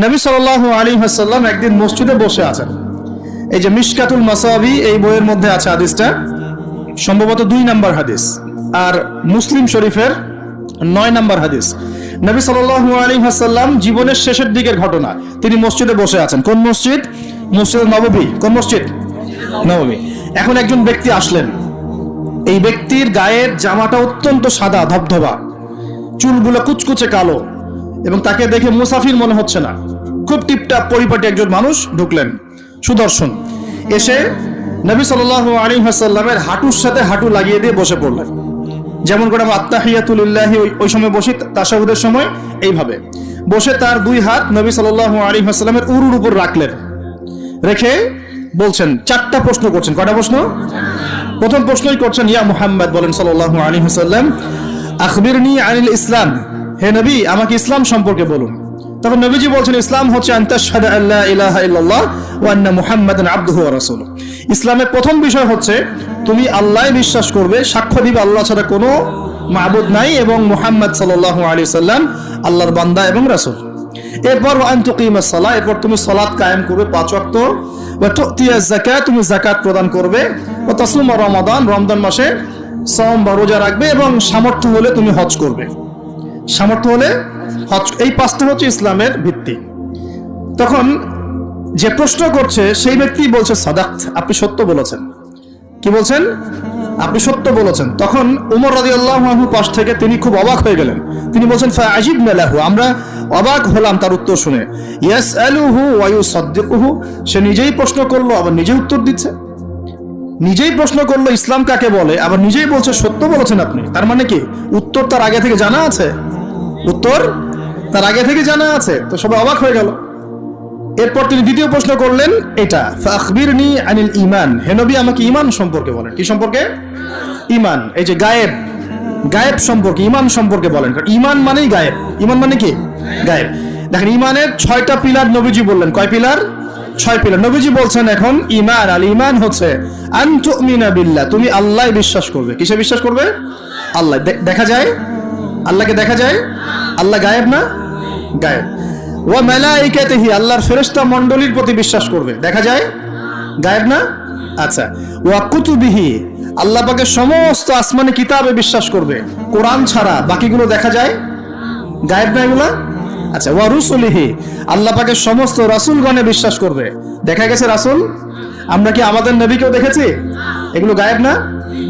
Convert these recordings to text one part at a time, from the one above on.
নবী সাল্লাল্লাহু আলাইহি ওয়াসাল্লাম একদিন মসজিদে বসে আছেন। এই যে মিশকাতুল মাসাবি এই বইয়ের মধ্যে আছে হাদিসটা, সম্ভবত 2 নম্বর হাদিস, আর মুসলিম শরীফের 9 নম্বর হাদিস। নবী সাল্লাল্লাহু আলাইহি ওয়াসাল্লাম জীবনের শেষের দিকের ঘটনা, তিনি মসজিদে বসে আছেন। কোন মসজিদ? মসজিদ নববী। কোন মসজিদ? নববী। এখন একজন ব্যক্তি আসলেন। এই ব্যক্তির গায়ের জামাটা অত্যন্ত সাদা ধবধবা, চুলগুলো কুচকুচে কালো, এবং তাকে দেখে মুসাফির মনে হচ্ছে না, খুব টিপটাপ পরিপাটি একজন মানুষ ঢুকলেন, সুদর্শন। এসে নবী সাল্লাল্লাহু আলাইহি ওয়াসাল্লামের হাঁটুর সাথে হাঁটু লাগিয়ে দিয়ে বসে পড়লেন। যেমন করে আমরা আত্তাহিয়াতু লিল্লাহি ওই সময় বসি, তাশাহুদের সময় এইভাবে বসে তার 2 হাত নবী সাল্লাল্লাহু আলাইহি ওয়াসাল্লামের উরুর উপর রাখলেন। রেখে বলছেন, 4টা প্রশ্ন করছেন। কয়টা প্রশ্ন? প্রথম প্রশ্নই করছেন, ইয়া মুহাম্মদ, বলেন সাল্লাল্লাহু আলাইহি ওয়াসাল্লাম, আখবিরনি আনিল ইসলাম, হে নবী আমাকে ইসলাম সম্পর্কে বলুন। তখন নবীজি বলছেন, ইসলাম হচ্ছে আনতাশহাদু আল্লা ইলাহা ইল্লাল্লাহ ওয়া আন্না মুহাম্মাদান আবদুহু ওয়া রাসূলুহু। ইসলামের প্রথম বিষয় হচ্ছে তুমি আল্লাহই বিশ্বাস করবে, সাক্ষ্য দিবে আল্লাহ ছাড়া কোনো মাবুদ নাই, এবং মুহাম্মদ সাল্লাল্লাহু আলাইহি সাল্লাম আল্লাহর বান্দা এবং রাসূল। এরপর ওয়া আন তুকিমাস সালাহ, এরপর তুমি সালাত কায়েম করবে 5 ওয়াক্ত, ওয়া তুতিয়াজ যাকাত, তুমি যাকাত প্রদান করবে, ওয়া তাসুমা রমাদান, রমজান মাসে সাওম বা রোজা রাখবে, এবং সামর্থ্য হলে তুমি হজ করবে। সামর্থ্য হলে হজ। এই 5টা হচ্ছে ইসলামের ভিত্তি। তখন যে প্রশ্ন করছে সেই ব্যক্তি বলছে, সাদাক্ত, আপনি সত্য বলেছেন। কি বলছেন? আপনি সত্য বলেছেন। তখন উমর রাদিয়াল্লাহু আনহু পাশ থেকে তিনি খুব অবাক হয়ে গেলেন। তিনি বলছেন, ফাআজিবনা লাহু, আমরা অবাক হলাম তার উত্তর শুনে। ইয়াসআলুহু ওয়া ইউসাদ্দিকুহু, সে নিজেই প্রশ্ন করলো আবার নিজেই উত্তর দিচ্ছে। নিজেই প্রশ্ন করলো ইসলাম কাকে বলে, আবার নিজেই বলছে সত্য বলেছেন আপনি। তার মানে কি উত্তর তার আগে থেকে জানা আছে? উত্তর তার আগে থেকে জানা আছে। তো সবাই অবাক হয়ে গেল। এরপর তিনি দ্বিতীয় প্রশ্ন করলেন, এটা ফাখবিরনি আনিল ঈমান, হে নবী আমাকে ঈমান সম্পর্কে বলেন। কি সম্পর্কে? ঈমান। এই যে গায়েব, গায়েব সম্পর্কে, ঈমান সম্পর্কে বলেন। কারণ ঈমান মানেই গায়েব। ঈমান মানে কি? গায়েব। দেখেন, ঈমানের 6টা পিলার নবীজি বললেন। কয় পিলার? 6 পিলার নবীজি বলছেন। এখন ঈমান, আল ঈমান হচ্ছে আন তুমিনা বিল্লাহ, তুমি আল্লাহ বিশ্বাস করবে। কিসে বিশ্বাস করবে? আল্লাহ। দেখা যায়? আল্লাহকে দেখা যায়? আল্লাহ গায়েব না? গায়েব। ওয়া মালাইকাতিহি, আল্লাহর ফেরেশতা মণ্ডলীর প্রতি বিশ্বাস করবে। দেখা যায়? গায়েব না? আচ্ছা। ওয়া কুতুবিহি, আল্লাহ পাকের সমস্ত আসমানি কিতাবে বিশ্বাস করবে, কোরআন ছাড়া বাকিগুলো দেখা যায়? গায়েব না এগুলা? আচ্ছা। ওয়া রুসুলিহি, আল্লাহ পাকের সমস্ত রাসূলগণে বিশ্বাস করবে। দেখা গেছে রাসূল? আমরা কি আমাদের নবীকেও দেখেছি? এগুলো গায়েব না?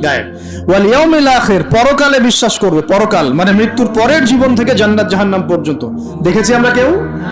গায়েব। ওয়াল ইয়াউমিল আখির, পরকালে বিশ্বাস করবে। পরকাল মানে মৃত্যুর পরের জীবন থেকে জান্নাত জাহান্নাম পর্যন্ত। দেখেছি আমরা কেউ?